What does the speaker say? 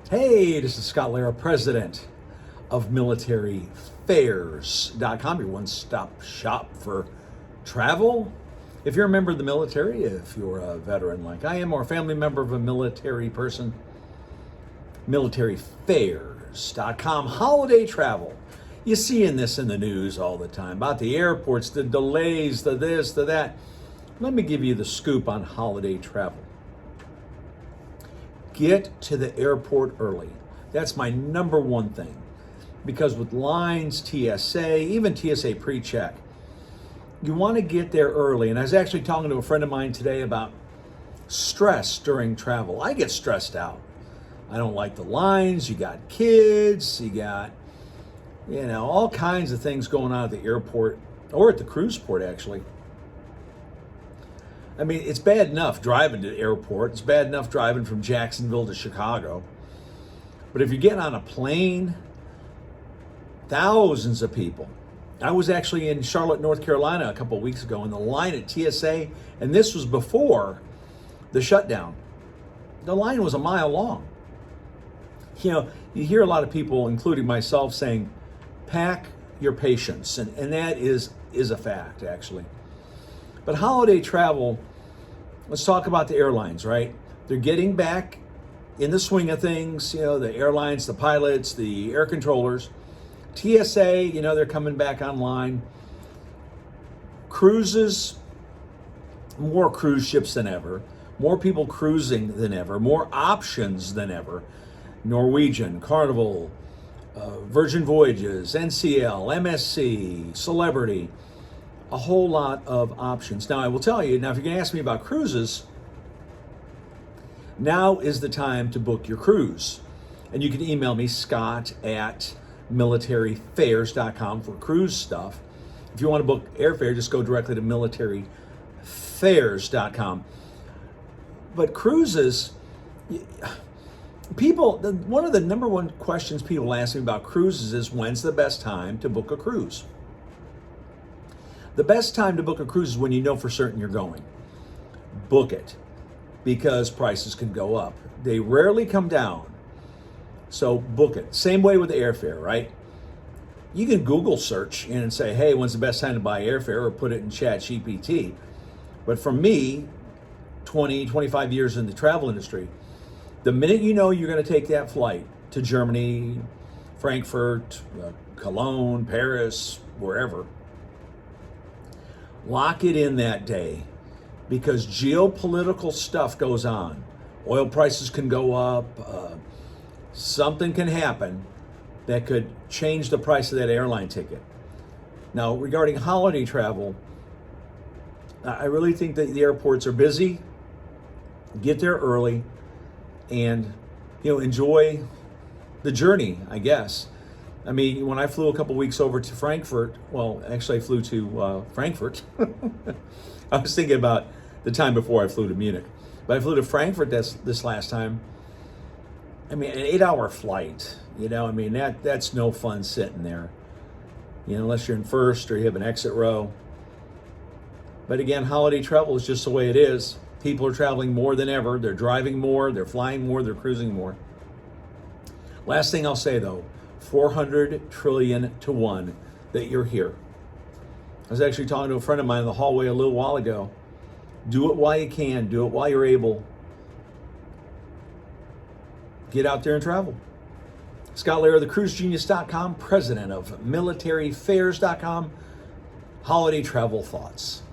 Hey, this is Scott Lara, president of militaryfairs.com, your one-stop shop for travel. If you're a member of the military, if you're a veteran like I am, or a family member of a military person, militaryfairs.com, holiday travel. You see this in the news all the time about the airports, the delays, the this, the that. Let me give you the scoop on holiday travel. Get to the airport early. That's my number one thing. Because with lines, TSA, even TSA pre-check, you want to get there early. And I was actually talking to a friend of mine today about stress during travel. I get stressed out. I don't like the lines. You got kids, you got, all kinds of things going on at the airport or at the cruise port, actually. I mean, it's bad enough driving to the airport. It's bad enough driving from Jacksonville to Chicago. But if you're getting on a plane, thousands of people. I was actually in Charlotte, North Carolina a couple of weeks ago, and the line at TSA, and this was before the shutdown, the line was a mile long. You hear a lot of people, including myself, saying, pack your patience, and that is a fact, actually. But holiday travel, let's talk about the airlines, right? They're getting back in the swing of things, the airlines, the pilots, the air controllers. TSA, they're coming back online. Cruises, more cruise ships than ever, more people cruising than ever, more options than ever. Norwegian, Carnival, Virgin Voyages, NCL, MSC, Celebrity, a whole lot of options. Now, I will tell you, if you're going to ask me about cruises, now is the time to book your cruise. And you can email me, scott@militaryfairs.com for cruise stuff. If you want to book airfare, just go directly to militaryfairs.com. But cruises, one of the number one questions people ask me about cruises is, when's the best time to book a cruise? The best time to book a cruise is when you know for certain you're going. Book it, because prices can go up. They rarely come down, so book it. Same way with the airfare, right? You can Google search and say, hey, when's the best time to buy airfare, or put it in ChatGPT. But for me, 20, 25 years in the travel industry, the minute you know you're going to take that flight to Germany, Frankfurt, Cologne, Paris, wherever, lock it in that day, because geopolitical stuff goes on. Oil prices can go up. Something can happen that could change the price of that airline ticket. Now, regarding holiday travel, I really think that the airports are busy. Get there early and, enjoy the journey, I guess. I mean, when I flew a couple weeks over to Frankfurt, well, actually I flew to Frankfurt. I was thinking about the time before I flew to Munich. But I flew to Frankfurt this last time. I mean, an 8-hour flight, that's no fun sitting there, unless you're in first or you have an exit row. But again, holiday travel is just the way it is. People are traveling more than ever. They're driving more, they're flying more, they're cruising more. Last thing I'll say, though, 400 trillion to 1 that you're here. I was actually talking to a friend of mine in the hallway a little while ago. Do it while you can. Do it while you're able. Get out there and travel. Scott Lara, thecruisegenius.com, president of militaryfairs.com. Holiday travel thoughts.